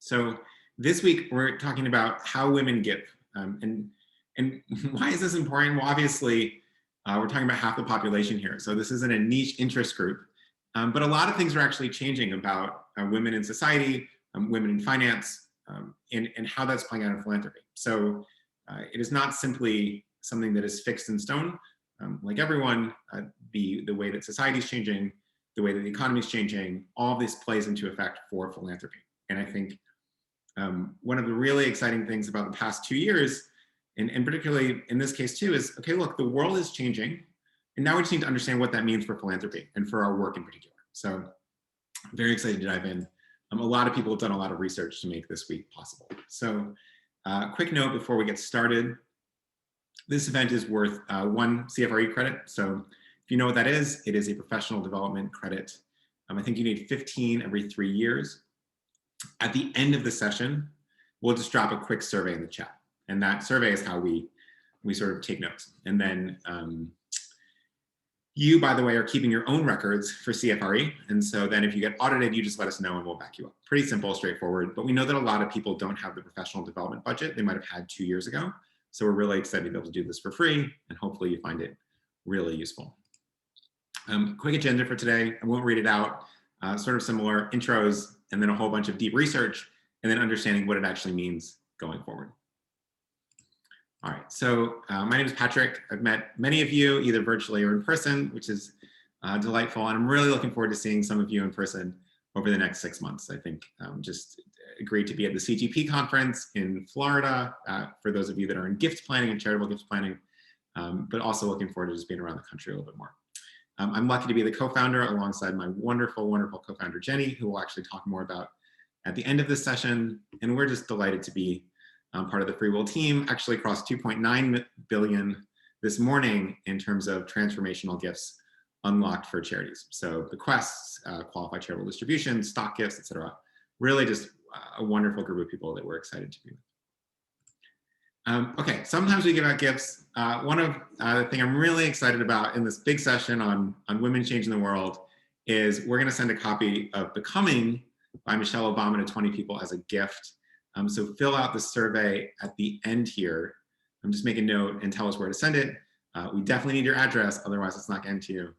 So this week we're talking about how women give, and why is this important? Well, obviously we're talking about half the population here, so this isn't a niche interest group, but a lot of things are actually changing about women in society, women in finance, and how that's playing out in philanthropy. So it is not simply something that is fixed in stone. Like everyone, the way that society is changing, the way that the economy is changing, all of this plays into effect for philanthropy. And I think one of the really exciting things about the past 2 years, and particularly in this case too, is, okay, look, the world is changing, and now we just need to understand what that means for philanthropy and for our work in particular. So I'm very excited to dive in. A lot of people have done a lot of research to make this week possible. So quick note before we get started. This event is worth 1 CFRE credit. So if you know what that is, it is a professional development credit. I think you need 15 every 3 years. At the end of the session, we'll just drop a quick survey in the chat. And that survey is how we sort of take notes. And then you, by the way, are keeping your own records for CFRE. And so then if you get audited, you just let us know and we'll back you up. Pretty simple, straightforward. But we know that a lot of people don't have the professional development budget they might have had 2 years ago. So we're really excited to be able to do this for free. And hopefully you find it really useful. Quick agenda for today. I won't read it out. Sort of similar intros, and then a whole bunch of deep research, and then understanding what it actually means going forward. All right, so my name is Patrick. I've met many of you either virtually or in person, which is delightful. And I'm really looking forward to seeing some of you in person over the next 6 months. I think just agreed to be at the CGP conference in Florida for those of you that are in gift planning and charitable gift planning, but also looking forward to just being around the country a little bit more. I'm lucky to be the co-founder alongside my wonderful, wonderful co-founder, Jenny, who we'll actually talk more about at the end of this session. And we're just delighted to be part of the FreeWill team, actually crossed 2.9 billion this morning in terms of transformational gifts unlocked for charities. So bequests, qualified charitable distributions, stock gifts, et cetera. Really just a wonderful group of people that we're excited to be with. Okay, sometimes we give out gifts. One of the thing I'm really excited about in this big session on women changing the world is we're gonna send a copy of Becoming by Michelle Obama to 20 people as a gift. So fill out the survey at the end here. Just make a note and tell us where to send it. We definitely need your address, otherwise it's not getting to you.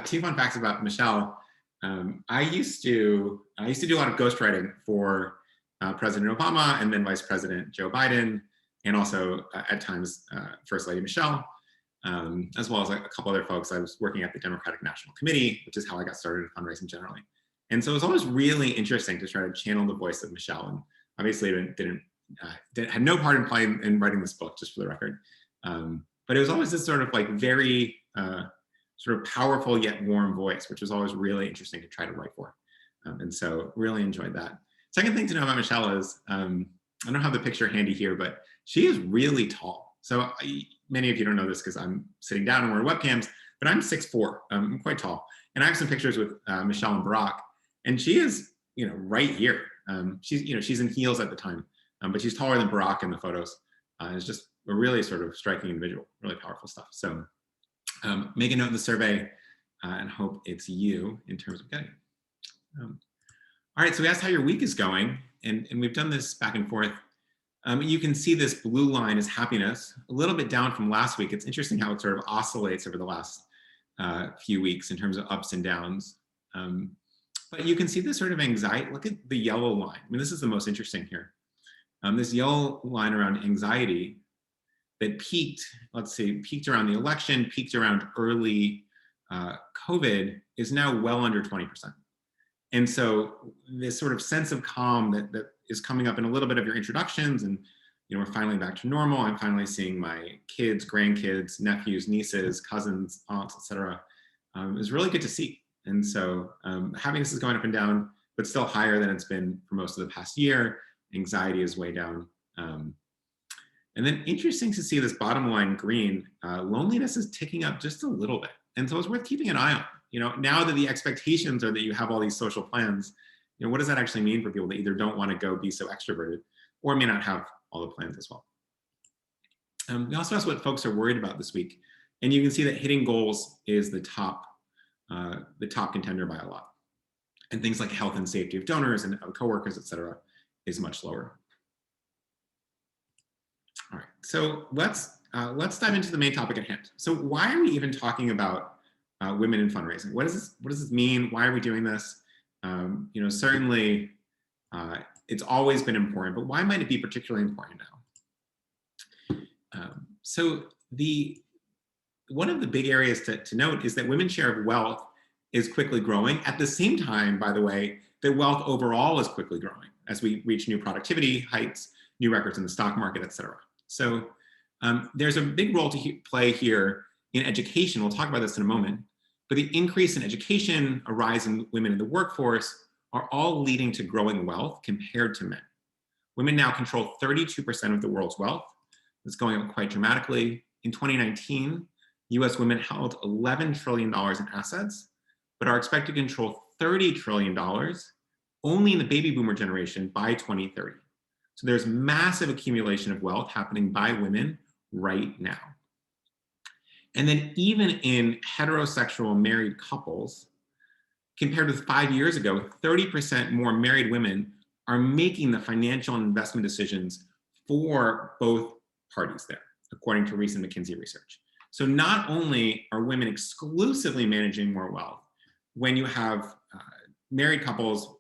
Two fun facts about Michelle. I used to do a lot of ghostwriting for President Obama and then Vice President Joe Biden, and also at times First Lady Michelle, as well as a couple other folks. I was working at the Democratic National Committee, which is how I got started in fundraising generally. And so it was always really interesting to try to channel the voice of Michelle. And obviously had no part in playing in writing this book, just for the record. But it was always this sort of like very sort of powerful yet warm voice, which was always really interesting to try to write for. And so really enjoyed that. Second thing to know about Michelle is, I don't have the picture handy here, but she is really tall. So many of you don't know this because I'm sitting down and we're webcams, but I'm 6'4". I'm quite tall. And I have some pictures with Michelle and Barack, and she is, right here. She's in heels at the time, but she's taller than Barack in the photos. It's just a really sort of striking individual, really powerful stuff. So make a note in the survey and hope it's you in terms of getting it. All right, so we asked how your week is going, and we've done this back and forth. You can see this blue line is happiness, a little bit down from last week. It's interesting how it sort of oscillates over the last few weeks in terms of ups and downs. But you can see this sort of anxiety. Look at the yellow line. I mean, this is the most interesting here. This yellow line around anxiety that peaked, peaked around the election, peaked around early COVID, is now well under 20%. And so this sort of sense of calm that is coming up in a little bit of your introductions, and we're finally back to normal. I'm finally seeing my kids, grandkids, nephews, nieces, cousins, aunts, etc. Is really good to see. And so happiness is going up and down, but still higher than it's been for most of the past year. Anxiety is way down. And then interesting to see this bottom line green, loneliness is ticking up just a little bit. And so it's worth keeping an eye on. Now that the expectations are that you have all these social plans, what does that actually mean for people that either don't want to go be so extroverted or may not have all the plans as well? We also asked what folks are worried about this week. And you can see that hitting goals is the top contender by a lot. And things like health and safety of donors and coworkers, et cetera, is much lower. All right, so let's dive into the main topic at hand. So why are we even talking about women in fundraising? What does this mean? Why are we doing this? Certainly it's always been important, but why might it be particularly important now? So one of the big areas to note is that women's share of wealth is quickly growing. At the same time, by the way, that wealth overall is quickly growing as we reach new productivity heights, new records in the stock market, et cetera. So there's a big role to play here in education. We'll talk about this in a moment. But the increase in education, a rise in women in the workforce, are all leading to growing wealth compared to men. Women now control 32% of the world's wealth. It's going up quite dramatically. In 2019, US women held $11 trillion in assets, but are expected to control $30 trillion only in the baby boomer generation by 2030. So there's massive accumulation of wealth happening by women right now. And then even in heterosexual married couples, compared with 5 years ago, 30% more married women are making the financial and investment decisions for both parties there, according to recent McKinsey research. So not only are women exclusively managing more wealth, when you have married couples,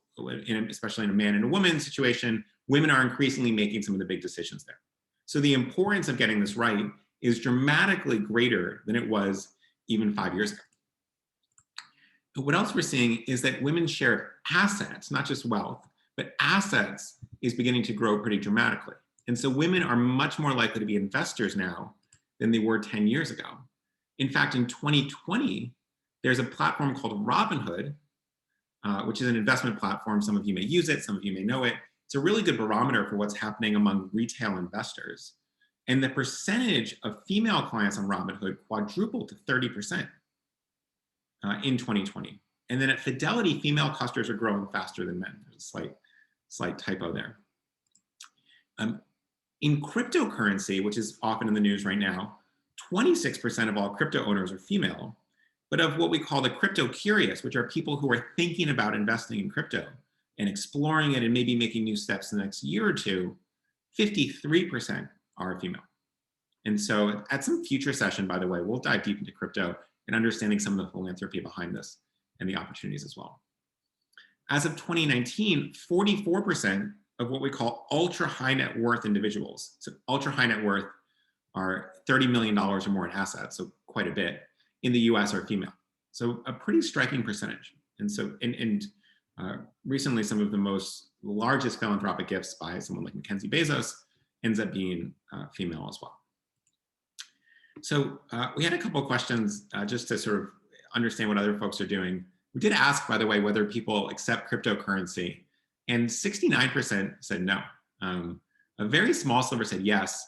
especially in a man and a woman situation, women are increasingly making some of the big decisions there. So the importance of getting this right is dramatically greater than it was even 5 years ago. But what else we're seeing is that women's share of assets, not just wealth, but assets is beginning to grow pretty dramatically. And so women are much more likely to be investors now than they were 10 years ago. In fact, in 2020, there's a platform called Robinhood, which is an investment platform. Some of you may use it, some of you may know it. It's a really good barometer for what's happening among retail investors. And the percentage of female clients on Robinhood quadrupled to 30% in 2020. And then at Fidelity, female customers are growing faster than men. There's a slight typo there. In cryptocurrency, which is often in the news right now, 26% of all crypto owners are female. But of what we call the crypto curious, which are people who are thinking about investing in crypto and exploring it and maybe making new steps in the next year or two, 53% are female. And so at some future session, by the way, we'll dive deep into crypto and understanding some of the philanthropy behind this and the opportunities as well. As of 2019, 44% of what we call ultra high net worth individuals, so ultra high net worth are $30 million or more in assets, so quite a bit, in the US are female. So a pretty striking percentage. And so, recently some of the largest philanthropic gifts by someone like Mackenzie Bezos ends up being female as well. So we had a couple of questions just to sort of understand what other folks are doing. We did ask, by the way, whether people accept cryptocurrency, and 69% said no. A very small sliver said yes.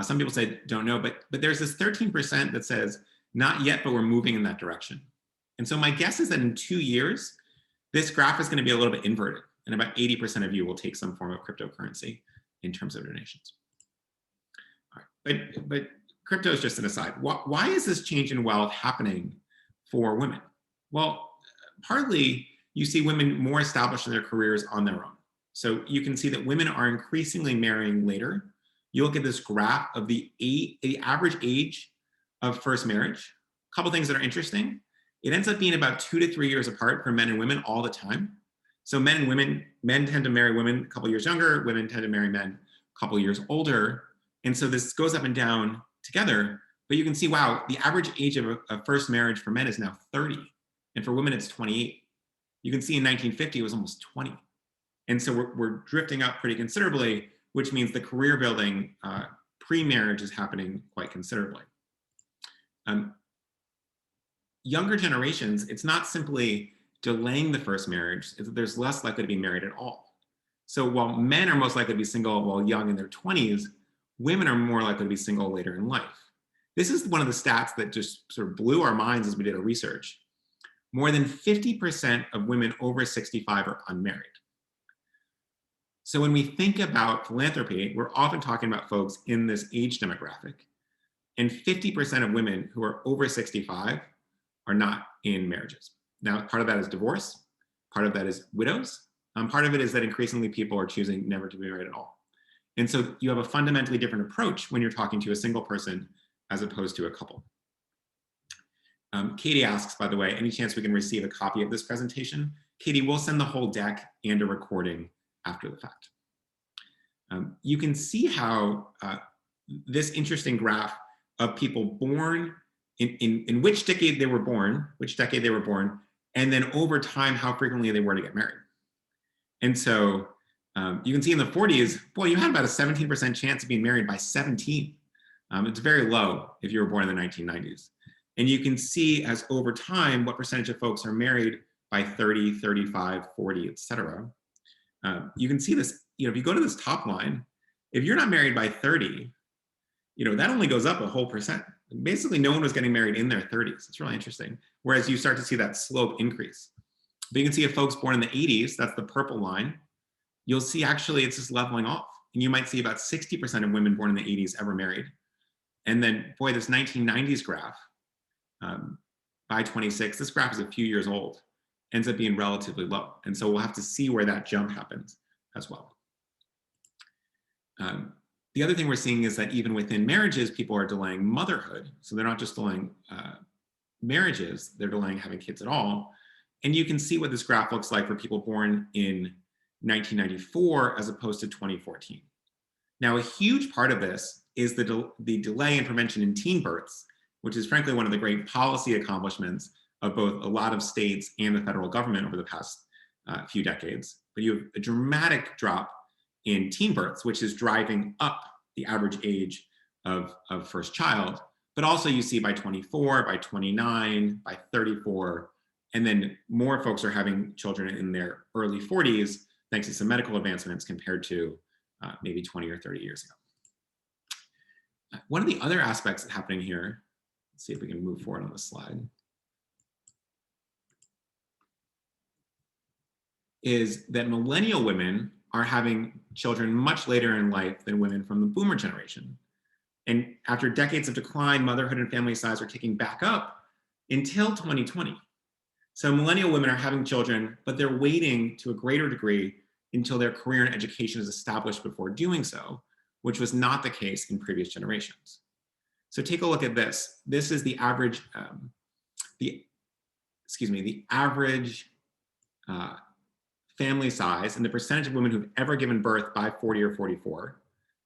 Some people say don't know, but there's this 13% that says not yet, but we're moving in that direction. And so my guess is that in 2 years, this graph is going to be a little bit inverted, and about 80% of you will take some form of cryptocurrency in terms of donations. All right, but crypto is just an aside. Why is this change in wealth happening for women? Well, partly you see women more established in their careers on their own. So you can see that women are increasingly marrying later. You look at this graph of the average age of first marriage. A couple things that are interesting. It ends up being about 2 to 3 years apart for men and women all the time. So men tend to marry women a couple years younger, women tend to marry men a couple years older. And so this goes up and down together, but you can see, wow, the average age of a first marriage for men is now 30. And for women, it's 28. You can see in 1950, it was almost 20. And so we're drifting up pretty considerably, which means the career building pre-marriage is happening quite considerably. Younger generations, it's not simply delaying the first marriage, there's less likely to be married at all. So while men are most likely to be single while young in their 20s, women are more likely to be single later in life. This is one of the stats that just sort of blew our minds as we did our research. More than 50% of women over 65 are unmarried. So when we think about philanthropy, we're often talking about folks in this age demographic. And 50% of women who are over 65 are not in marriages. Now, part of that is divorce. Part of that is widows. Part of it is that increasingly people are choosing never to be married at all. And so you have a fundamentally different approach when you're talking to a single person as opposed to a couple. Katie asks, by the way, any chance we can receive a copy of this presentation? Katie, we'll send the whole deck and a recording after the fact. You can see how this interesting graph of people born in which decade they were born, and then over time, how frequently they were to get married. And so you can see in the 40s, boy, you had about a 17% chance of being married by 17. It's very low if you were born in the 1990s. And you can see as over time, what percentage of folks are married by 30, 35, 40, et cetera. You can see this, if you go to this top line, if you're not married by 30, that only goes up a whole percent. Basically, no one was getting married in their 30s. It's really interesting. Whereas you start to see that slope increase. But you can see if folks born in the 80s, that's the purple line, you'll see actually it's just leveling off. And you might see about 60% of women born in the 80s ever married. And then, boy, this 1990s graph, by 26, this graph is a few years old, ends up being relatively low. And so we'll have to see where that jump happens as well. The other thing we're seeing is that even within marriages, people are delaying motherhood. So they're not just delaying marriages, they're delaying having kids at all. And you can see what this graph looks like for people born in 1994 as opposed to 2014. Now, a huge part of this is the delay in prevention in teen births, which is frankly one of the great policy accomplishments of both a lot of states and the federal government over the past few decades. But you have a dramatic drop in teen births, which is driving up the average age of first child. But also you see by 24, by 29, by 34, and then more folks are having children in their early 40s, thanks to some medical advancements compared to maybe 20 or 30 years ago. One of the other aspects that's happening here, let's see if we can move forward on this slide, is that millennial women are having children much later in life than women from the boomer generation. And after decades of decline, motherhood and family size are ticking back up until 2020. So millennial women are having children, but they're waiting to a greater degree until their career and education is established before doing so, which was not the case in previous generations. So take a look at this. This is the average, the average family size and the percentage of women who've ever given birth by 40 or 44,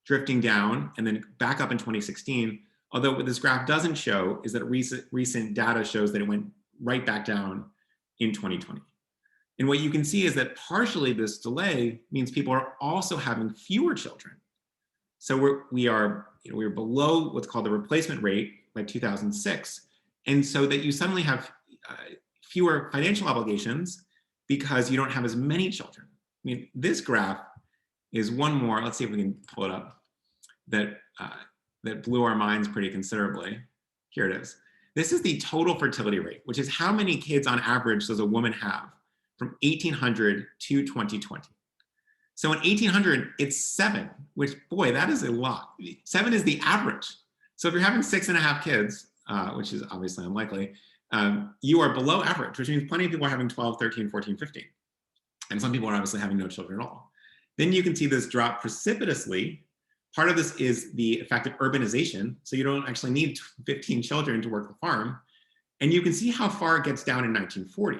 drifting down and then back up in 2016. Although what this graph doesn't show is that recent data shows that it went right back down in 2020. And what you can see is that partially this delay means people are also having fewer children. So we are below what's called the replacement rate by 2006. And so that you suddenly have fewer financial obligations because you don't have as many children. I mean, this graph is one more, let's see if we can pull it up, that blew our minds pretty considerably. Here it is. This is the total fertility rate, which is how many kids on average does a woman have from 1800 to 2020. So in 1800, it's 7, which, boy, that is a lot. 7 is the average. So if you're having 6.5 kids, which is obviously unlikely, you are below average, which means plenty of people are having 12, 13, 14, 15. And some people are obviously having no children at all. Then you can see this drop precipitously. Part of this is the effect of urbanization. So you don't actually need 15 children to work the farm. And you can see how far it gets down in 1940.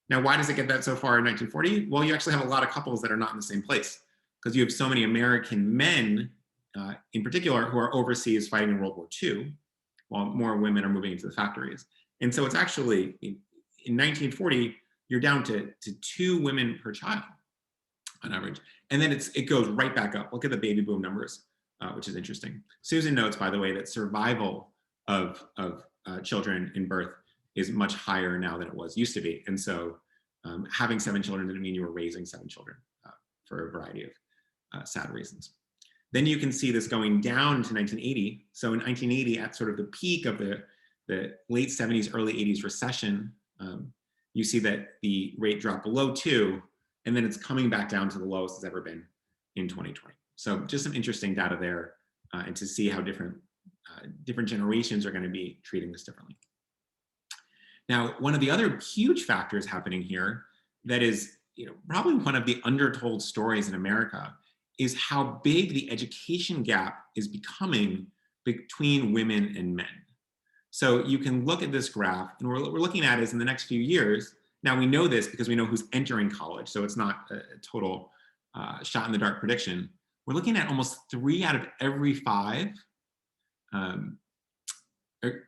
Now, why does it get that so far in 1940? Well, you actually have a lot of couples that are not in the same place because you have so many American men, in particular, who are overseas fighting in World War II, while more women are moving into the factories. And so it's actually, in 1940, you're down to 2 women per child on average. And then it goes right back up. Look at the baby boom numbers, which is interesting. Susan notes, by the way, that survival of children in birth is much higher now than it used to be. And so having 7 children didn't mean you were raising 7 children for a variety of sad reasons. Then you can see this going down to 1980. So in 1980, at sort of the peak of the late 70s, early 80s recession, you see that the rate dropped below 2, and then it's coming back down to the lowest it's ever been in 2020. So just some interesting data there, and to see how different generations are going to be treating this differently. Now, one of the other huge factors happening here that is, probably one of the undertold stories in America is how big the education gap is becoming between women and men. So you can look at this graph, and what we're looking at is in the next few years. Now we know this because we know who's entering college, so it's not a total shot in the dark prediction. We're looking at almost 3 out of every 5.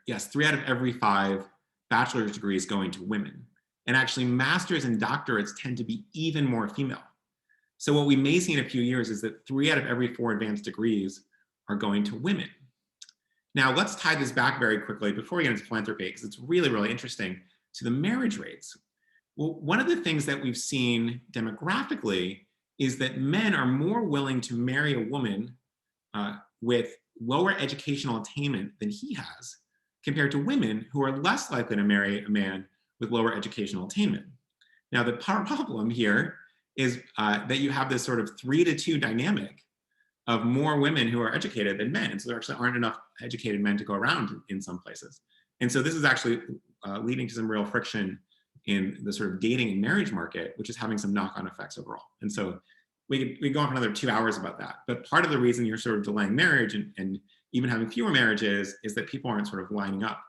Yes, 3 out of every 5 bachelor's degrees going to women. And actually, masters and doctorates tend to be even more female. So what we may see in a few years is that 3 out of every 4 advanced degrees are going to women. Now, let's tie this back very quickly before we get into philanthropy, because it's really, really interesting, to the marriage rates. Well, one of the things that we've seen demographically is that men are more willing to marry a woman with lower educational attainment than he has, compared to women who are less likely to marry a man with lower educational attainment. Now, the problem here is that you have this sort of 3-to-2 dynamic of more women who are educated than men. And so there actually aren't enough educated men to go around in some places. And so this is actually leading to some real friction in the sort of dating and marriage market, which is having some knock-on effects overall. And so we could go on for another 2 hours about that. But part of the reason you're sort of delaying marriage and even having fewer marriages is that people aren't sort of lining up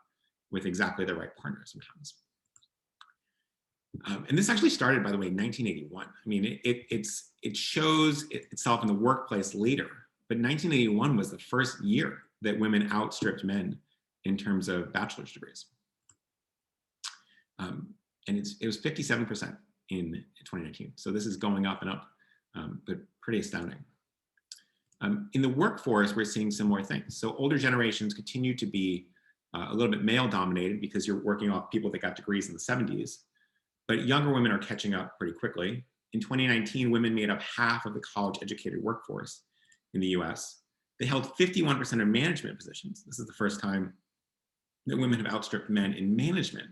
with exactly the right partner sometimes. And this actually started, by the way, in 1981. I mean, it shows itself in the workplace later, but 1981 was the first year that women outstripped men in terms of bachelor's degrees. And it was 57% in 2019. So this is going up and up, but pretty astounding. In the workforce, we're seeing similar things. So older generations continue to be a little bit male dominated because you're working off people that got degrees in the 70s. But younger women are catching up pretty quickly. In 2019, women made up half of the college-educated workforce in the US. They held 51% of management positions. This is the first time that women have outstripped men in management.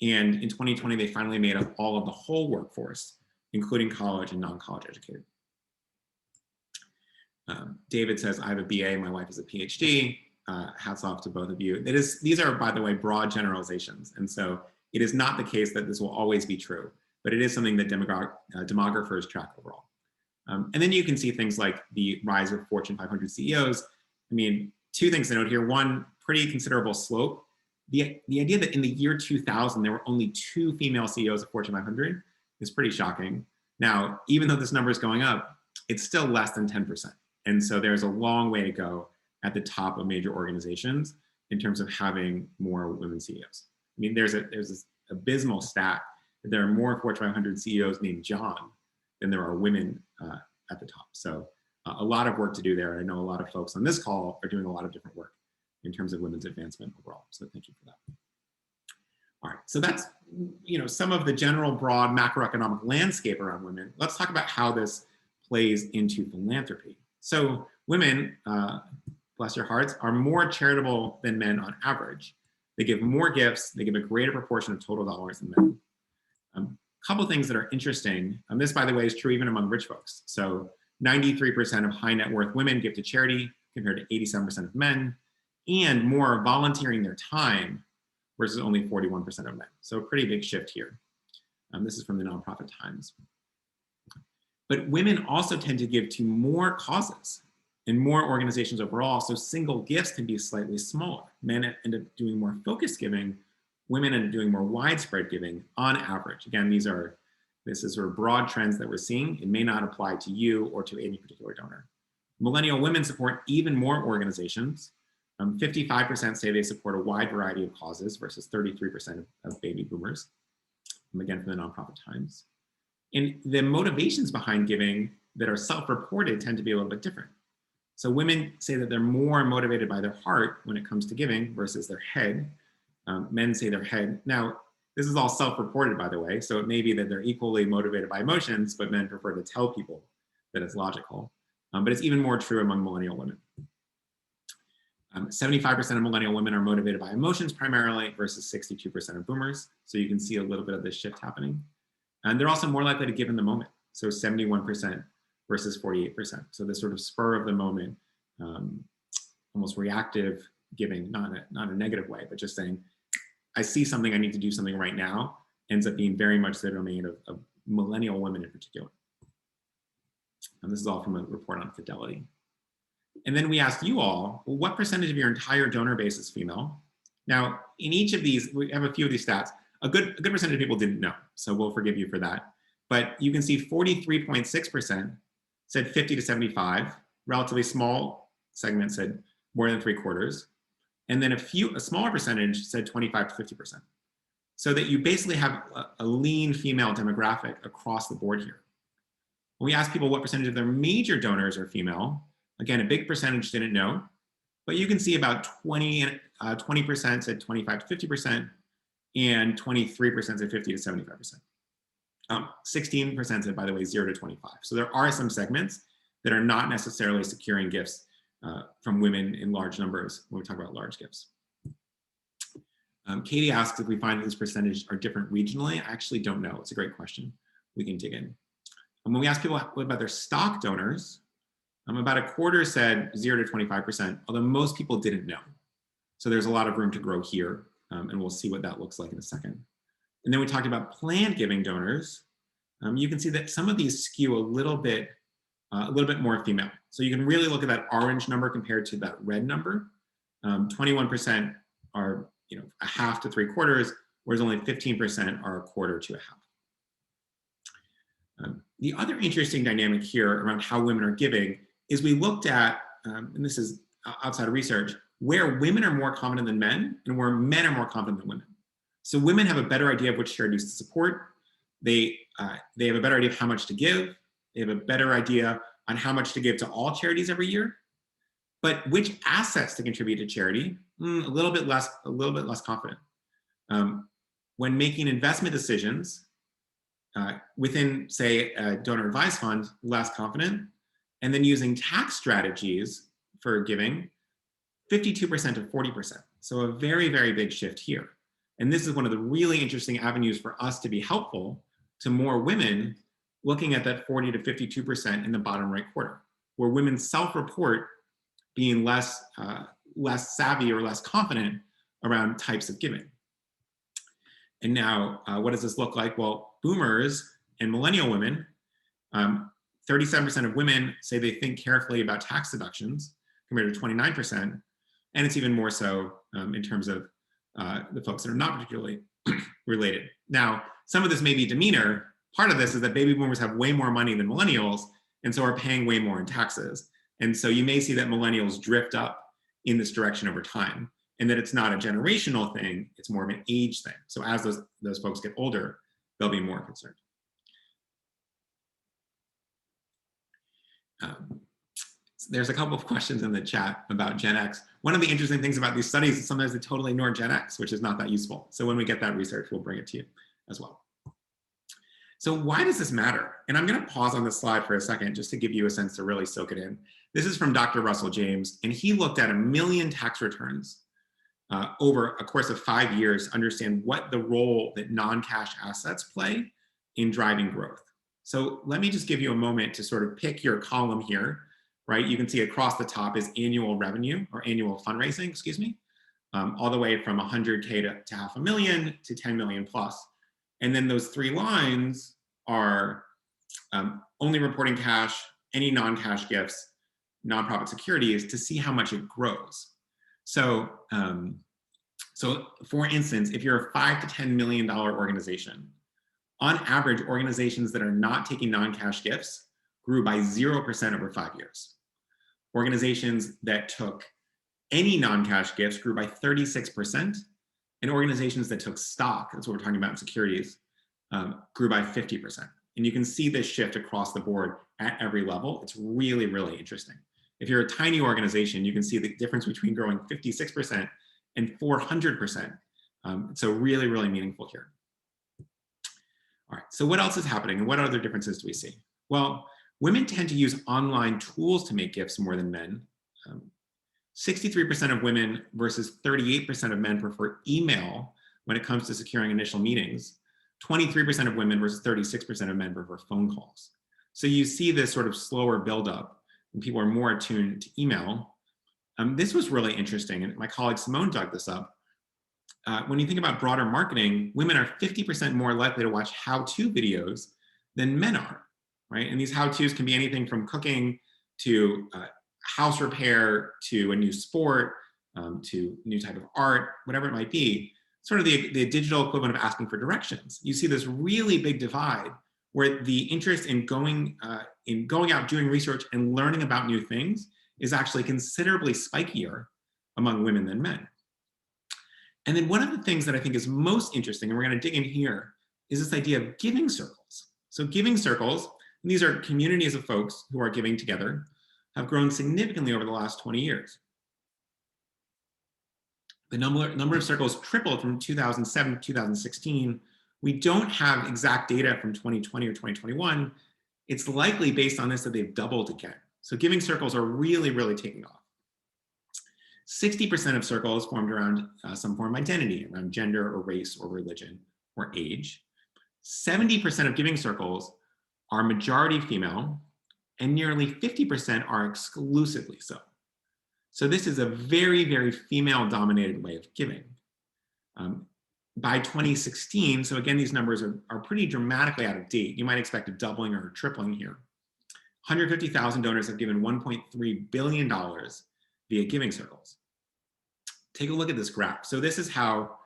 And in 2020, they finally made up all of the whole workforce, including college and non-college educated. David says, I have a BA, my wife is a PhD. Hats off to both of you. These are, by the way, broad generalizations. And so it is not the case that this will always be true, but it is something that demographers track overall. And then you can see things like the rise of Fortune 500 CEOs. I mean, 2 things to note here. One, pretty considerable slope. The idea that in the year 2000, there were only 2 female CEOs of Fortune 500 is pretty shocking. Now, even though this number is going up, it's still less than 10%. And so there's a long way to go at the top of major organizations in terms of having more women CEOs. I mean, there's this abysmal stat that there are more Fortune 500 CEOs named John than there are women at the top. So a lot of work to do there. I know a lot of folks on this call are doing a lot of different work in terms of women's advancement overall. So thank you for that. All right, so that's some of the general broad macroeconomic landscape around women. Let's talk about how this plays into philanthropy. So women, bless your hearts, are more charitable than men on average. They give more gifts. They give a greater proportion of total dollars than men. A couple things that are interesting. This, by the way, is true even among rich folks. So 93% of high net worth women give to charity compared to 87% of men, and more are volunteering their time versus only 41% of men. So a pretty big shift here. This is from the Nonprofit Times. But women also tend to give to more causes and more organizations overall, so single gifts can be slightly smaller. Men end up doing more focused giving, women end up doing more widespread giving on average. Again, this is sort of broad trends that we're seeing. It may not apply to you or to any particular donor. Millennial women support even more organizations. 55% say they support a wide variety of causes versus 33% of baby boomers. Again, from the Nonprofit Times. And the motivations behind giving that are self-reported tend to be a little bit different. So women say that they're more motivated by their heart when it comes to giving versus their head. Men say their head. Now, this is all self-reported, by the way, so it may be that they're equally motivated by emotions, but men prefer to tell people that it's logical. But it's even more true among millennial women. 75% of millennial women are motivated by emotions primarily versus 62% of boomers. So you can see a little bit of this shift happening. And they're also more likely to give in the moment. So 71% versus 48%. So this sort of spur of the moment, almost reactive giving, not in a negative way, but just saying, I see something, I need to do something right now. ends up being very much the domain of millennial women in particular. And this is all from a report on fidelity. And then we asked you all, well, what percentage of your entire donor base is female? Now, in each of these, we have a few of these stats. A good percentage of people didn't know, so we'll forgive you for that. But you can see 43.6% said 50 to 75, relatively small segment said more than 3/4. And then a smaller percentage said 25 to 50%. So that you basically have a lean female demographic across the board here. When we asked people what percentage of their major donors are female, again, a big percentage didn't know, but you can see about 20% said 25 to 50%, and 23% said 50 to 75%. 16% said, by the way, 0 to 25. So there are some segments that are not necessarily securing gifts from women in large numbers when we talk about large gifts. Katie asks if we find that this percentage are different regionally. I actually don't know. It's a great question. We can dig in. When we ask people what about their stock donors, about a quarter said 0 to 25%, although most people didn't know. So there's a lot of room to grow here, and we'll see what that looks like in a second. And then we talked about planned giving donors. You can see that some of these skew a little bit more female. So you can really look at that orange number compared to that red number. 21% are a half to 3/4, whereas only 15% are a quarter to a half. The other interesting dynamic here around how women are giving is we looked at, and this is outside of research, where women are more confident than men and where men are more confident than women. So women have a better idea of which charities to support. They have a better idea of how much to give. They have a better idea on how much to give to all charities every year. But which assets to contribute to charity, a little bit less confident. When making investment decisions within, say, a donor advised fund, less confident. And then using tax strategies for giving, 52% to 40%. So a very, very big shift here. And this is one of the really interesting avenues for us to be helpful to more women, looking at that 40 to 52% in the bottom right quarter, where women self-report being less savvy or less confident around types of giving. And now, what does this look like? Well, boomers and millennial women, 37% of women say they think carefully about tax deductions compared to 29%. And it's even more so in terms of the folks that are not particularly related. Now, some of this may be demeanor. Part of this is that baby boomers have way more money than millennials, and so are paying way more in taxes. And so you may see that millennials drift up in this direction over time, and that it's not a generational thing, it's more of an age thing. So as those folks get older, they'll be more concerned. There's a couple of questions in the chat about Gen X. One of the interesting things about these studies is sometimes they totally ignore Gen X, which is not that useful. So when we get that research, we'll bring it to you as well. So why does this matter? And I'm going to pause on this slide for a second just to give you a sense to really soak it in. This is from Dr. Russell James, and he looked at 1 million tax returns over a course of 5 years to understand what the role that non-cash assets play in driving growth. So let me just give you a moment to sort of pick your column here, right? You can see across the top is annual revenue or annual fundraising, excuse me, all the way from 100K to $500,000 to 10 million plus. And then those 3 lines are only reporting cash, any non-cash gifts, nonprofit securities, to see how much it grows. So, for instance, if you're a $5 to $10 million organization, on average, organizations that are not taking non-cash gifts grew by 0% over 5 years. Organizations that took any non-cash gifts grew by 36%, and organizations that took stock, that's what we're talking about in securities, grew by 50%. And you can see this shift across the board at every level. It's really, really interesting. If you're a tiny organization, you can see the difference between growing 56% and 400%. So really, really meaningful here. All right, so what else is happening and what other differences do we see? Well, women tend to use online tools to make gifts more than men. 63% of women versus 38% of men prefer email when it comes to securing initial meetings. 23% of women versus 36% of men prefer phone calls. So you see this sort of slower buildup when people are more attuned to email. This was really interesting, and my colleague Simone dug this up. when you think about broader marketing, women are 50% more likely to watch how-to videos than men are, right? And these how-tos can be anything from cooking to house repair to a new sport, to a new type of art, whatever it might be, sort of the digital equivalent of asking for directions. You see this really big divide where the interest in going out, doing research and learning about new things is actually considerably spikier among women than men. And then one of the things that I think is most interesting, and we're going to dig in here, is this idea of giving circles. So giving circles, and these are communities of folks who are giving together, have grown significantly over the last 20 years. The number of circles tripled from 2007 to 2016. We don't have exact data from 2020 or 2021. It's likely based on this that they've doubled again. So giving circles are really, really taking off. 60% of circles formed around some form of identity, around gender or race or religion or age. 70% of giving circles are majority female, and nearly 50% are exclusively so. So this is a very, very female-dominated way of giving. By 2016, so again, these numbers are pretty dramatically out of date. You might expect a doubling or a tripling here. 150,000 donors have given $1.3 billion via giving circles. Take a look at this graph. So this is how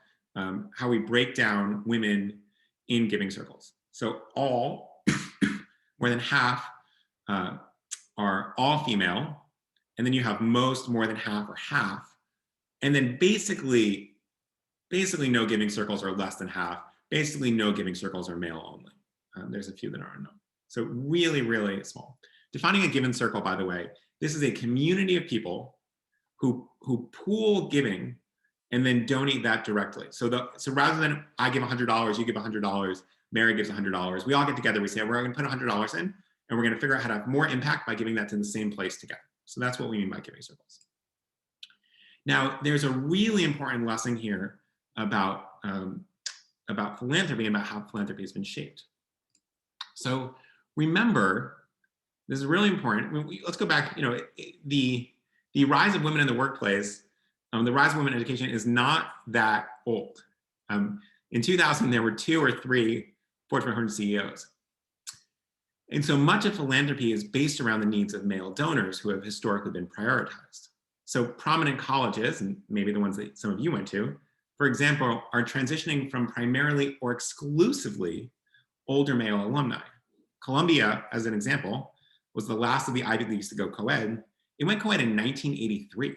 we break down women in giving circles. So all, more than half are all female, and then you have most, more than half, or half, and then basically no giving circles are less than half. Basically no giving circles are male only. There's a few that are unknown. So really, really small. Defining a given circle, by the way, this is a community of people who pool giving and then donate that directly. So rather than I give $100, you give $100, Mary gives $100, we all get together, we say, we're gonna put $100 in, and we're gonna figure out how to have more impact by giving that to the same place together. So that's what we mean by giving circles. Now, there's a really important lesson here about philanthropy and about how philanthropy has been shaped. So remember, this is really important. Let's go back, the rise of women in the workplace, the rise of women in education is not that old. In 2000, there were 2 or 3 Fortune 500 CEOs. And so much of philanthropy is based around the needs of male donors who have historically been prioritized. So prominent colleges, and maybe the ones that some of you went to, for example, are transitioning from primarily or exclusively older male alumni. Columbia, as an example, was the last of the Ivy Leagues to go co-ed. It went co-ed in 1983.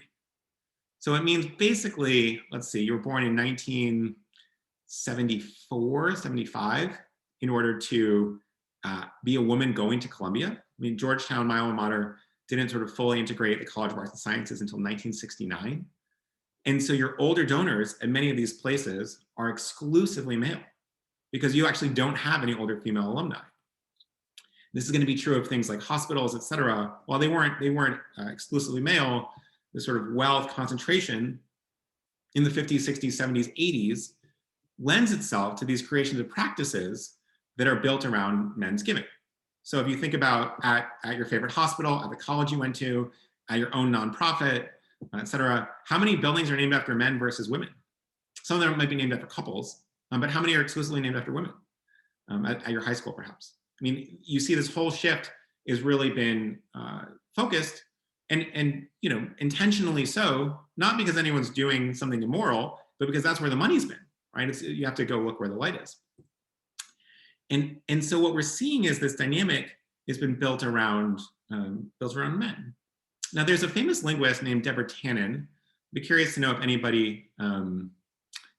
So it means basically, let's see, you were born in 1974, 75, in order to be a woman going to Columbia. I mean, Georgetown, my alma mater, didn't sort of fully integrate the College of Arts and Sciences until 1969. And so your older donors at many of these places are exclusively male because you actually don't have any older female alumni. This is going to be true of things like hospitals, et cetera. While they weren't exclusively male, the sort of wealth concentration in the 50s, 60s, 70s, 80s lends itself to these creations of practices that are built around men's giving. So if you think about at your favorite hospital, at the college you went to, at your own nonprofit, et cetera, how many buildings are named after men versus women? Some of them might be named after couples, but how many are exclusively named after women at your high school, perhaps? I mean, you see this whole shift has really been focused and intentionally so, not because anyone's doing something immoral, but because that's where the money's been, right? You have to go look where the light is. And so what we're seeing is this dynamic has been built around men. Now, there's a famous linguist named Deborah Tannen. I'd be curious to know if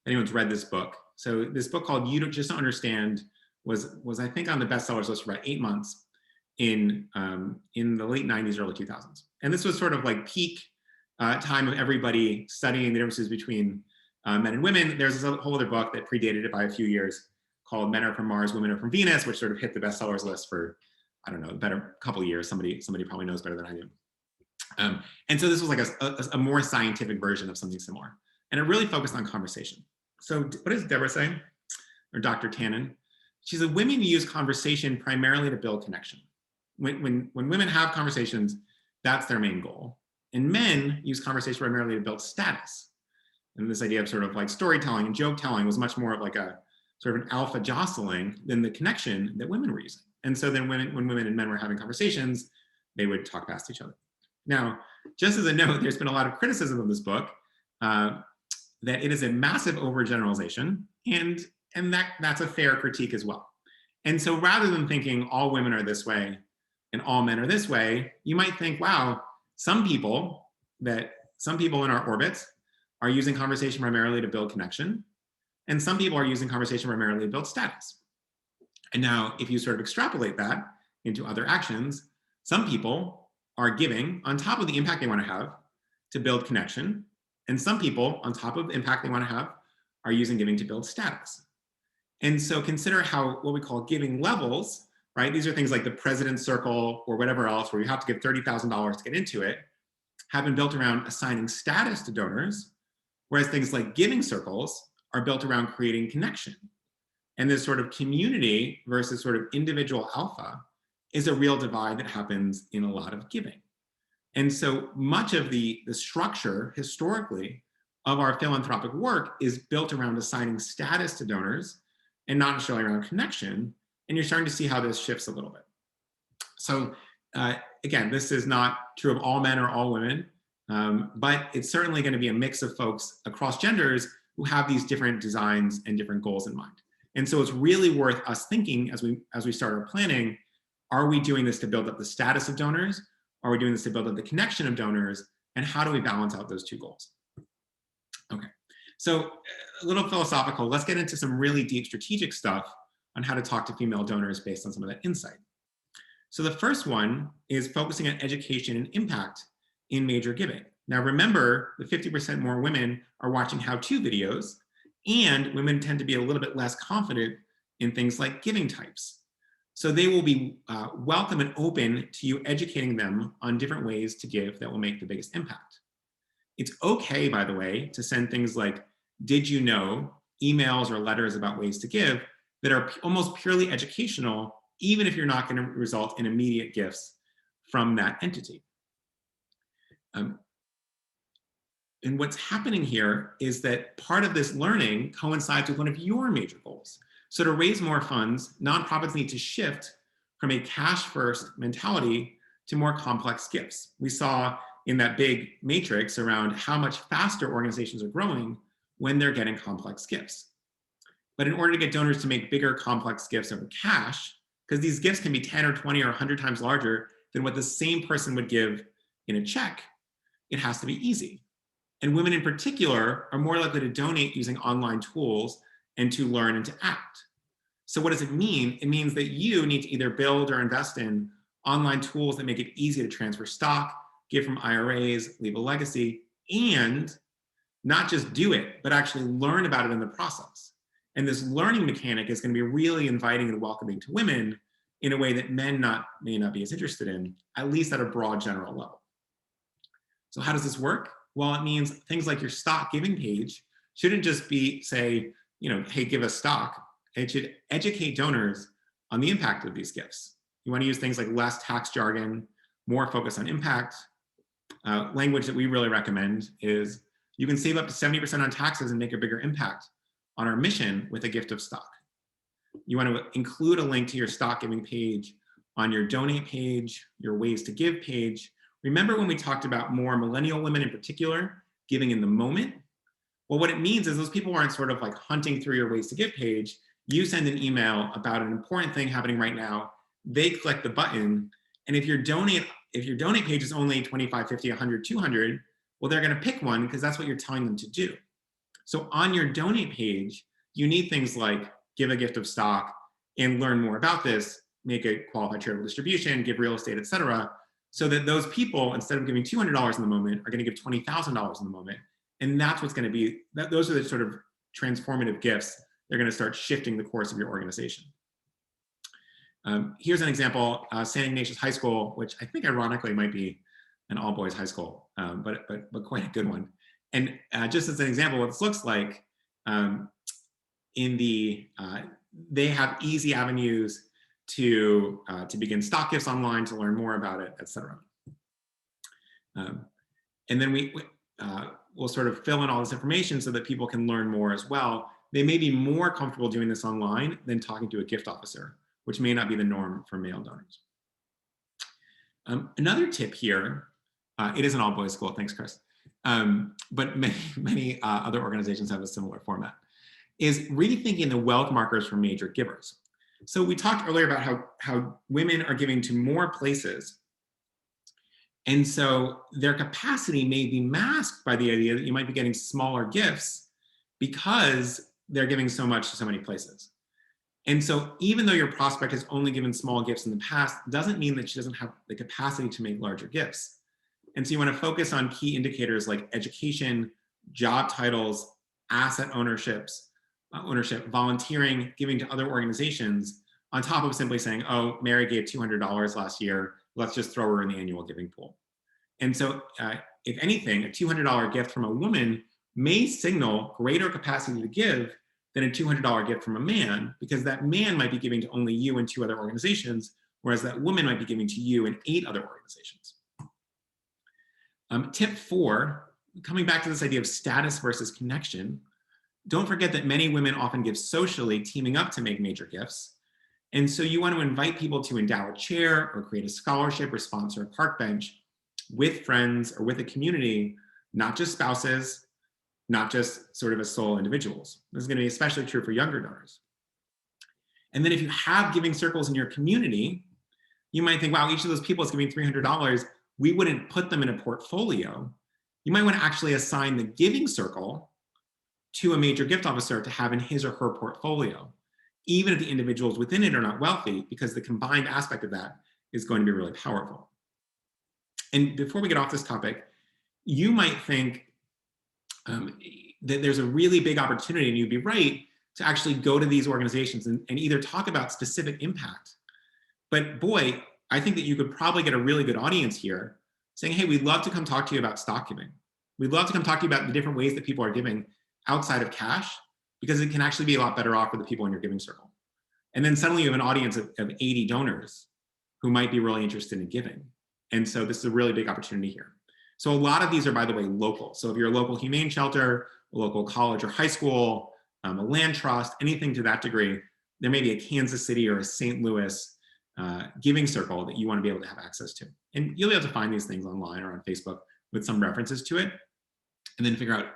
anyone's read this book. So this book called "You Just Don't Understand" was I think on the bestsellers list for about 8 months in the late 90s, early 2000s. And this was sort of like peak time of everybody studying the differences between men and women. There's a whole other book that predated it by a few years called "Men Are From Mars, Women Are From Venus," which sort of hit the bestsellers list for, I don't know, a better couple of years. Somebody probably knows better than I do. And so this was like a more scientific version of something similar. And it really focused on conversation. So what does Deborah say? Or Dr. Tannen? She said, women use conversation primarily to build connection. When women have conversations, that's their main goal. And men use conversation primarily to build status. And this idea of sort of like storytelling and joke telling was much more of like a sort of an alpha jostling than the connection that women were using. And so then when women and men were having conversations, they would talk past each other. Now, just as a note, there's been a lot of criticism of this book, that it is a massive overgeneralization, and that's a fair critique as well. And so rather than thinking all women are this way and all men are this way, you might think, wow, some people in our orbit are using conversation primarily to build connection, and some people are using conversation primarily to build status. And now, if you sort of extrapolate that into other actions, some people are giving on top of the impact they want to have to build connection, and some people, on top of the impact they want to have, are using giving to build status. And so consider how what we call giving levels, right? These are things like the President's Circle or whatever else, where you have to give $30,000 to get into it, have been built around assigning status to donors, whereas things like giving circles are built around creating connection. And this sort of community versus sort of individual alpha is a real divide that happens in a lot of giving. And so much of the structure historically of our philanthropic work is built around assigning status to donors and not necessarily around connection. And you're starting to see how this shifts a little bit. So again, this is not true of all men or all women, but it's certainly going to be a mix of folks across genders who have these different designs and different goals in mind. And so it's really worth us thinking as we start our planning, are we doing this to build up the status of donors? Are we doing this to build up the connection of donors? And how do we balance out those two goals? Okay, so a little philosophical, let's get into some really deep strategic stuff on how to talk to female donors based on some of that insight. So the first one is focusing on education and impact in major giving. Now remember, the 50% more women are watching how-to videos, and women tend to be a little bit less confident in things like giving types. So they will be welcome and open to you educating them on different ways to give that will make the biggest impact. It's okay, by the way, to send things like, did you know, emails or letters about ways to give that are almost purely educational, even if you're not going to result in immediate gifts from that entity. And what's happening here is that part of this learning coincides with one of your major goals. So to raise more funds, nonprofits need to shift from a cash-first mentality to more complex gifts. We saw in that big matrix around how much faster organizations are growing when they're getting complex gifts. But in order to get donors to make bigger complex gifts over cash, because these gifts can be 10 or 20 or 100 times larger than what the same person would give in a check, it has to be easy. And women in particular are more likely to donate using online tools and to learn and to act. So what does it mean? It means that you need to either build or invest in online tools that make it easy to transfer stock, give from IRAs, leave a legacy, and not just do it, but actually learn about it in the process. And this learning mechanic is going to be really inviting and welcoming to women in a way that men may not be as interested in, at least at a broad general level. So how does this work? Well, it means things like your stock giving page shouldn't just be, say, hey, give us stock. It should educate donors on the impact of these gifts. You want to use things like less tax jargon, more focus on impact. Language that we really recommend is you can save up to 70% on taxes and make a bigger impact on our mission with a gift of stock. You want to include a link to your stock giving page on your donate page, your ways to give page. Remember when we talked about more millennial women in particular giving in the moment? Well, what it means is those people aren't sort of like hunting through your ways to give page. You send an email about an important thing happening right now. They click the button. And if your donate page is only 25, 50, 100, 200, well, they're going to pick one because that's what you're telling them to do. So on your donate page, you need things like give a gift of stock and learn more about this, make a qualified charitable distribution, give real estate, et cetera, so that those people, instead of giving $200 in the moment, are going to give $20,000 in the moment. And that's what's going to be, those are the sort of transformative gifts. They're going to start shifting the course of your organization. Here's an example, St. Ignatius High School, which I think ironically might be an all-boys high school, but quite a good one. And just as an example, what this looks like, they have easy avenues to begin stock gifts online, to learn more about it, et cetera. And then will sort of fill in all this information so that people can learn more as well. They may be more comfortable doing this online than talking to a gift officer, which may not be the norm for male donors. Another tip here, it is an all-boys school, thanks, Chris, but many other organizations have a similar format, is rethinking the wealth markers for major givers. So we talked earlier about how women are giving to more places, and so their capacity may be masked by the idea that you might be getting smaller gifts because they're giving so much to so many places. And so even though your prospect has only given small gifts in the past, doesn't mean that she doesn't have the capacity to make larger gifts. And so you want to focus on key indicators like education, job titles, asset ownership, volunteering, giving to other organizations, on top of simply saying, oh, Mary gave $200 last year, let's just throw her in the annual giving pool. And so if anything, a $200 gift from a woman may signal greater capacity to give than a $200 gift from a man, because that man might be giving to only you and 2 other organizations, whereas that woman might be giving to you and 8 other organizations. Tip 4, coming back to this idea of status versus connection, don't forget that many women often give socially, teaming up to make major gifts. And so you want to invite people to endow a chair or create a scholarship or sponsor a park bench with friends or with a community, not just spouses, not just sort of as sole individuals. This is going to be especially true for younger donors. And then if you have giving circles in your community, you might think, wow, each of those people is giving $300. We wouldn't put them in a portfolio. You might want to actually assign the giving circle to a major gift officer to have in his or her portfolio, even if the individuals within it are not wealthy, because the combined aspect of that is going to be really powerful. And before we get off this topic, you might think that there's a really big opportunity, and you'd be right, to actually go to these organizations and either talk about specific impact. But boy, I think that you could probably get a really good audience here saying, hey, we'd love to come talk to you about stock giving. We'd love to come talk to you about the different ways that people are giving outside of cash, because it can actually be a lot better off for the people in your giving circle. And then suddenly you have an audience of 80 donors who might be really interested in giving. And so this is a really big opportunity here. So a lot of these are, by the way, local. So if you're a local humane shelter, a local college or high school, a land trust, anything to that degree, there may be a Kansas City or a St. Louis giving circle that you want to be able to have access to. And you'll be able to find these things online or on Facebook with some references to it, and then figure out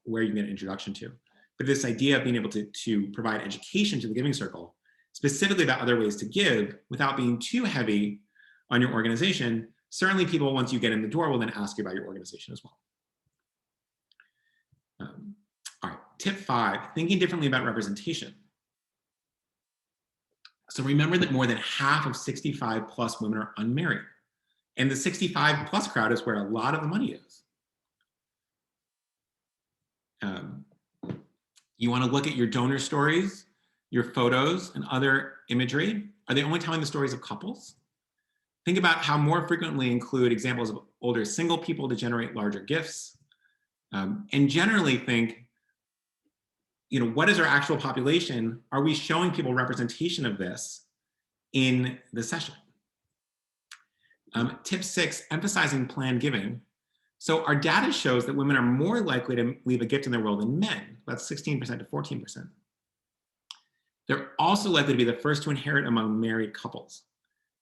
where you can get an introduction to. But this idea of being able to provide education to the giving circle, specifically about other ways to give without being too heavy on your organization, certainly people, once you get in the door, will then ask you about your organization as well. All right, tip 5, thinking differently about representation. So remember that more than half of 65 plus women are unmarried. And the 65 plus crowd is where a lot of the money is. You want to look at your donor stories, your photos, and other imagery. Are they only telling the stories of couples? Think about how more frequently include examples of older single people to generate larger gifts. And generally think, what is our actual population? Are we showing people representation of this in the session? Tip 6, emphasizing planned giving. So our data shows that women are more likely to leave a gift in their will than men, about 16% to 14%. They're also likely to be the first to inherit among married couples,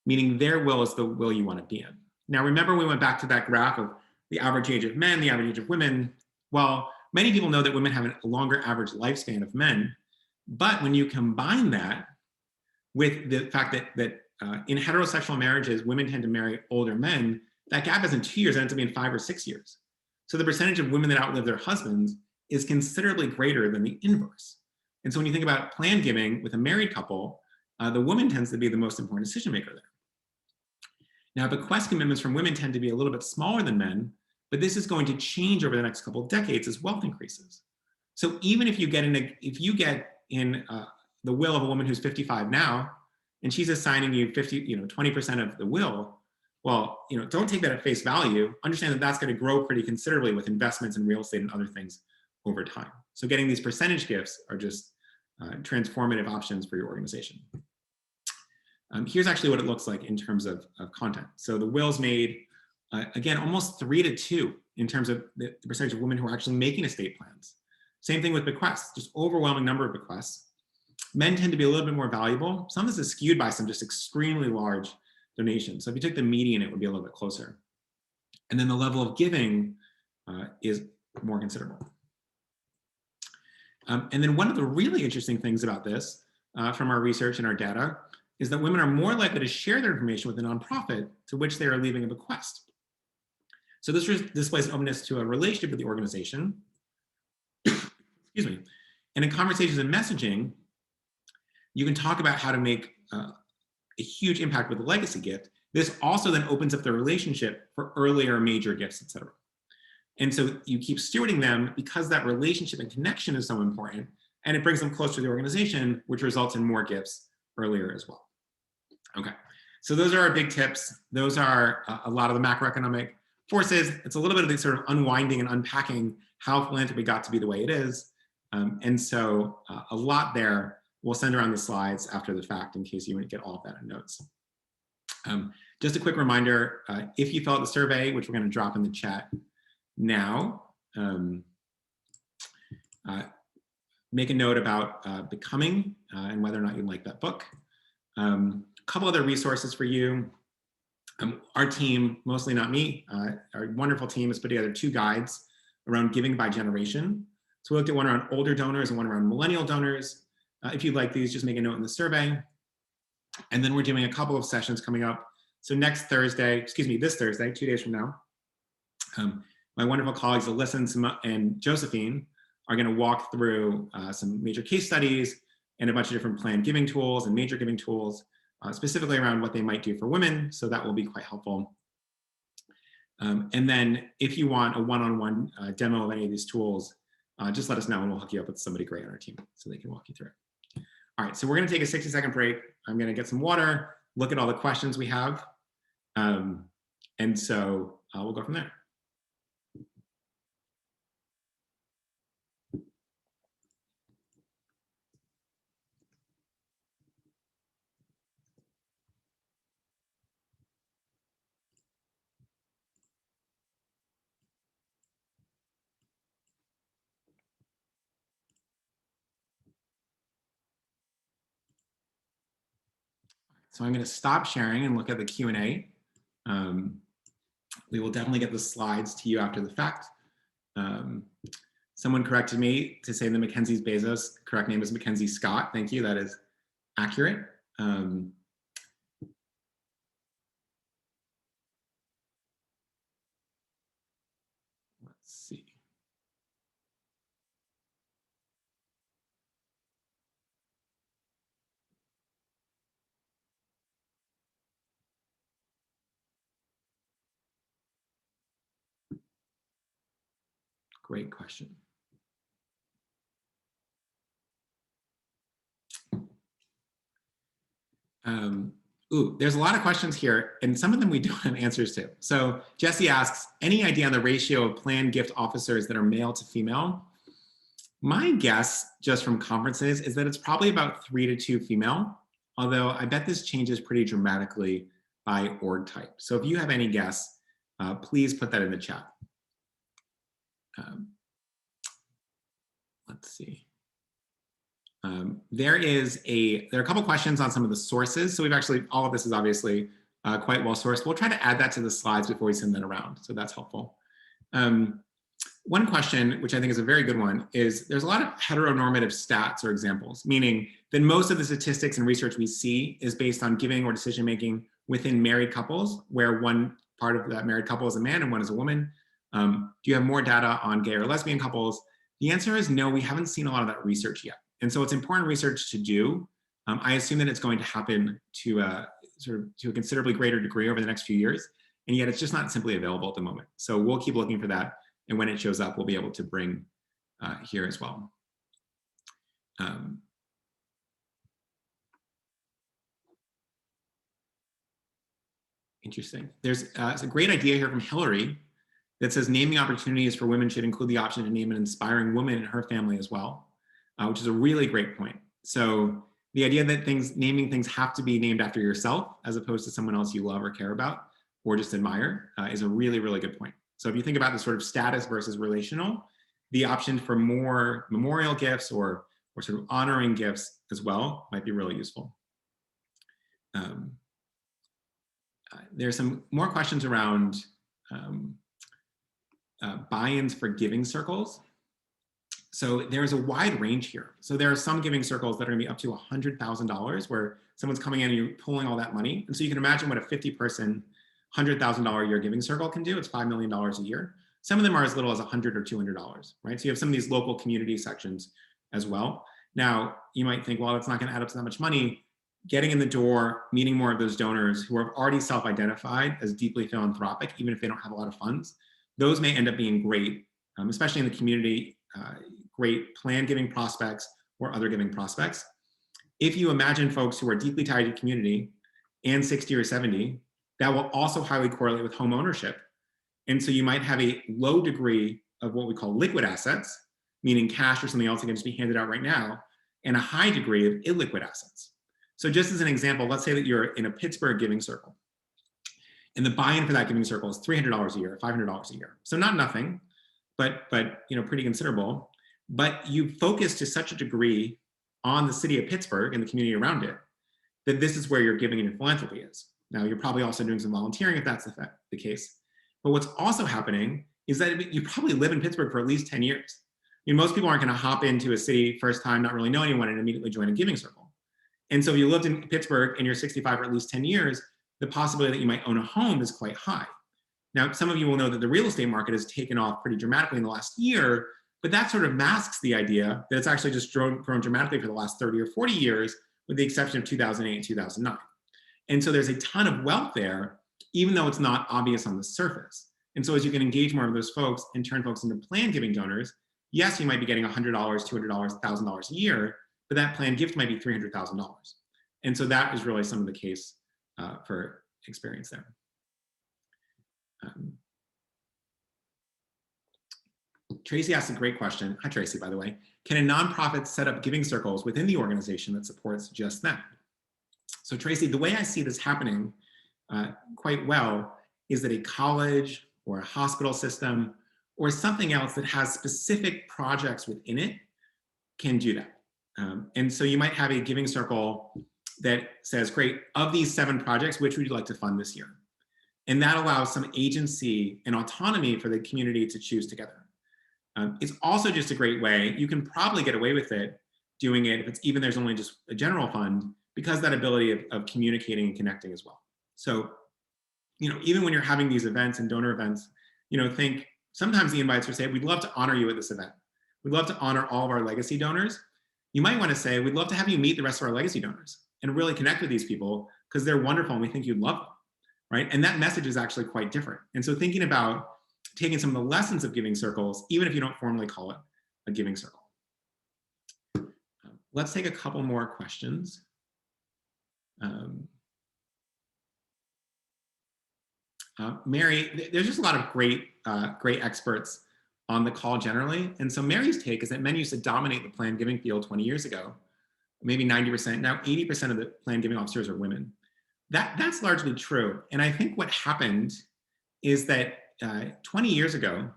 meaning their will is the will you want to be in. Now, remember we went back to that graph of the average age of men, the average age of women. Well, many people know that women have a longer average lifespan of men, but when you combine that with the fact that in heterosexual marriages, women tend to marry older men, that gap isn't 2 years, it ends up being 5 or 6 years. So the percentage of women that outlive their husbands is considerably greater than the inverse. And so when you think about planned giving with a married couple, the woman tends to be the most important decision maker there. Now, bequest commitments from women tend to be a little bit smaller than men, but this is going to change over the next couple of decades as wealth increases. So even if you get in the will of a woman who's 55 now, and she's assigning you 20% of the will, well, don't take that at face value. Understand that that's going to grow pretty considerably with investments in real estate and other things over time. So getting these percentage gifts are just transformative options for your organization. Here's actually what it looks like in terms of content. So the will's made, again, almost 3 to 2 in terms of the percentage of women who are actually making estate plans. Same thing with bequests, just overwhelming number of bequests. Men tend to be a little bit more valuable. Some of this is skewed by some just extremely large donations. So if you took the median, it would be a little bit closer. And then the level of giving is more considerable. And then one of the really interesting things about this from our research and our data is that women are more likely to share their information with a nonprofit to which they are leaving a bequest. So this displays openness to a relationship with the organization. Excuse me. And in conversations and messaging, you can talk about how to make a huge impact with a legacy gift. This also then opens up the relationship for earlier major gifts, et cetera. And so you keep stewarding them because that relationship and connection is so important, and it brings them closer to the organization, which results in more gifts earlier as well. Okay, so those are our big tips. Those are a lot of the macroeconomic forces. It's a little bit of the sort of unwinding and unpacking how philanthropy got to be the way it is. And so a lot there. We'll send around the slides after the fact in case you want to get all of that in notes. Just a quick reminder, if you fill out the survey, which we're going to drop in the chat now, make a note about Becoming and whether or not you like that book. A couple other resources for you. Our team, mostly not me, our wonderful team has put together 2 guides around giving by generation. So we looked at one around older donors and one around millennial donors. If you'd like these, just make a note in the survey. And then we're doing a couple of sessions coming up. So this Thursday, 2 days from now, my wonderful colleagues Alyssa and Josephine are going to walk through some major case studies and a bunch of different planned giving tools and major giving tools, specifically around what they might do for women. So that will be quite helpful. And then if you want a one-on-one demo of any of these tools, just let us know and we'll hook you up with somebody great on our team so they can walk you through it. All right, so we're going to take a 60-second break. I'm going to get some water, look at all the questions we have. And so we'll go from there. So I'm going to stop sharing and look at the Q&A. We will definitely get the slides to you after the fact. Someone corrected me to say the Mackenzie's Bezos. Correct name is Mackenzie Scott. Thank you. That is accurate. Let's see. Great question. There's a lot of questions here, and some of them we don't have answers to. So Jesse asks, any idea on the ratio of planned gift officers that are male to female? My guess, just from conferences, is that it's probably about 3 to 2 female, although I bet this changes pretty dramatically by org type. So if you have any guess, please put that in the chat. Let's see. There are a couple questions on some of the sources. So we've actually, all of this is obviously quite well sourced. We'll try to add that to the slides before we send that around. So that's helpful. One question, which I think is a very good one, is there's a lot of heteronormative stats or examples, meaning that most of the statistics and research we see is based on giving or decision-making within married couples, where one part of that married couple is a man and one is a woman. Do you have more data on gay or lesbian couples? The answer is no, we haven't seen a lot of that research yet. And so it's important research to do. I assume that it's going to happen to a considerably greater degree over the next few years, and yet it's just not simply available at the moment. So we'll keep looking for that, and when it shows up, we'll be able to bring here as well. Interesting. There's a great idea here from Hillary that says naming opportunities for women should include the option to name an inspiring woman in her family as well, which is a really great point. So the idea that naming things have to be named after yourself as opposed to someone else you love or care about or just admire is a really, really good point. So if you think about the sort of status versus relational, the option for more memorial gifts or sort of honoring gifts as well might be really useful. There's some more questions around buy-ins for giving circles. So there's a wide range here. So there are some giving circles that are gonna be up to $100,000 where someone's coming in and you're pulling all that money. And so you can imagine what a 50-person, $100,000 a year giving circle can do. It's $5 million a year. Some of them are as little as $100 or $200, right? So you have some of these local community sections as well. Now, you might think, well, it's not gonna add up to that much money. Getting in the door, meeting more of those donors who are already self-identified as deeply philanthropic, even if they don't have a lot of funds, those may end up being great, especially in the community, great plan giving prospects or other giving prospects. If you imagine folks who are deeply tied to community and 60 or 70, that will also highly correlate with home ownership. And so you might have a low degree of what we call liquid assets, meaning cash or something else that can just be handed out right now, and a high degree of illiquid assets. So just as an example, let's say that you're in a Pittsburgh giving circle, and the buy-in for that giving circle is $300 a year, $500 a year. So not nothing, but pretty considerable. But you focus to such a degree on the city of Pittsburgh and the community around it that this is where your giving and your philanthropy is. Now, you're probably also doing some volunteering if that's the case. But what's also happening is that you probably live in Pittsburgh for at least 10 years. Most people aren't going to hop into a city first time, not really know anyone, and immediately join a giving circle. And so if you lived in Pittsburgh and you're 65 for at least 10 years, the possibility that you might own a home is quite high. Now, some of you will know that the real estate market has taken off pretty dramatically in the last year, but that sort of masks the idea that it's actually just grown dramatically for the last 30 or 40 years, with the exception of 2008 and 2009. And so there's a ton of wealth there, even though it's not obvious on the surface. And so as you can engage more of those folks and turn folks into plan giving donors, yes, you might be getting $100, $200, $1,000 a year, but that plan gift might be $300,000. And so that is really some of the case for experience there. Tracy asked a great question. Hi, Tracy, by the way. Can a nonprofit set up giving circles within the organization that supports just them? So Tracy, the way I see this happening quite well is that a college or a hospital system or something else that has specific projects within it can do that. And so you might have a giving circle that says, great, of these 7 projects, which would you like to fund this year? And that allows some agency and autonomy for the community to choose together. It's also just a great way, you can probably get away with it, doing it if it's even there's only just a general fund, because that ability of communicating and connecting as well. So, even when you're having these events and donor events, think sometimes the invites are say, we'd love to honor you at this event. We'd love to honor all of our legacy donors. You might want to say, we'd love to have you meet the rest of our legacy donors and really connect with these people because they're wonderful and we think you'd love them, right? And that message is actually quite different. And so thinking about taking some of the lessons of giving circles, even if you don't formally call it a giving circle. Let's take a couple more questions. Mary, there's just a lot of great experts on the call generally. And so Mary's take is that men used to dominate the plan giving field 20 years ago, maybe 90%. Now 80% of the plan giving officers are women. That's largely true. And I think what happened is that 20 years ago,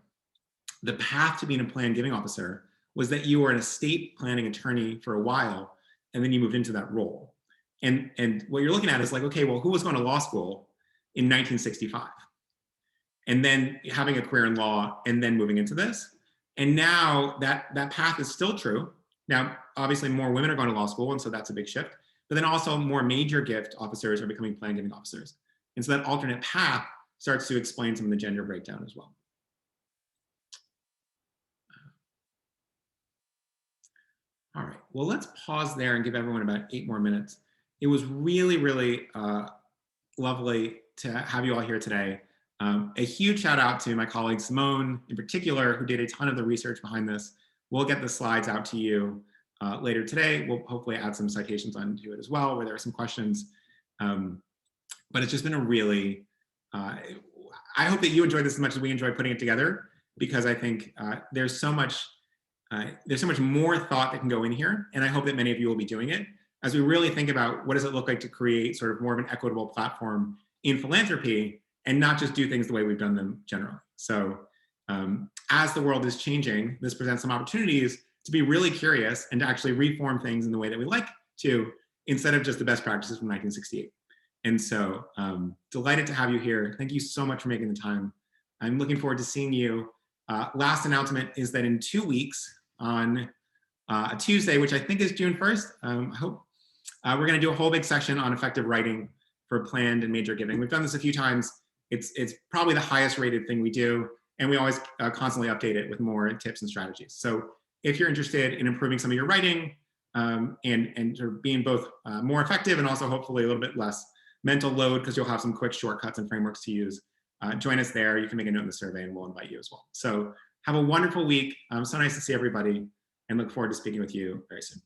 the path to being a plan giving officer was that you were an estate planning attorney for a while, and then you moved into that role. And what you're looking at is like, okay, well, who was going to law school in 1965? And then having a career in law and then moving into this. And now that path is still true. Now, obviously more women are going to law school, and so that's a big shift. But then also more major gift officers are becoming plan giving officers. And so that alternate path starts to explain some of the gender breakdown as well. All right, well, let's pause there and give everyone about 8 more minutes. It was really, really lovely to have you all here today. A huge shout out to my colleague Simone in particular, who did a ton of the research behind this. We'll get the slides out to you later today. We'll hopefully add some citations onto it as well, where there are some questions. But it's just been a really, I hope that you enjoyed this as much as we enjoyed putting it together, because I think there's so much more thought that can go in here. And I hope that many of you will be doing it as we really think about what does it look like to create sort of more of an equitable platform in philanthropy and not just do things the way we've done them generally. So as the world is changing, this presents some opportunities to be really curious and to actually reform things in the way that we like to, instead of just the best practices from 1968. And so delighted to have you here. Thank you so much for making the time. I'm looking forward to seeing you. Last announcement is that in 2 weeks on a Tuesday, which I think is June 1st, I hope we're going to do a whole big session on effective writing for planned and major giving. We've done this a few times. It's probably the highest rated thing we do, and we always constantly update it with more tips and strategies. So if you're interested in improving some of your writing and sort of being both more effective and also hopefully a little bit less mental load, because you'll have some quick shortcuts and frameworks to use, join us there. You can make a note in the survey and we'll invite you as well. So have a wonderful week. So nice to see everybody and look forward to speaking with you very soon.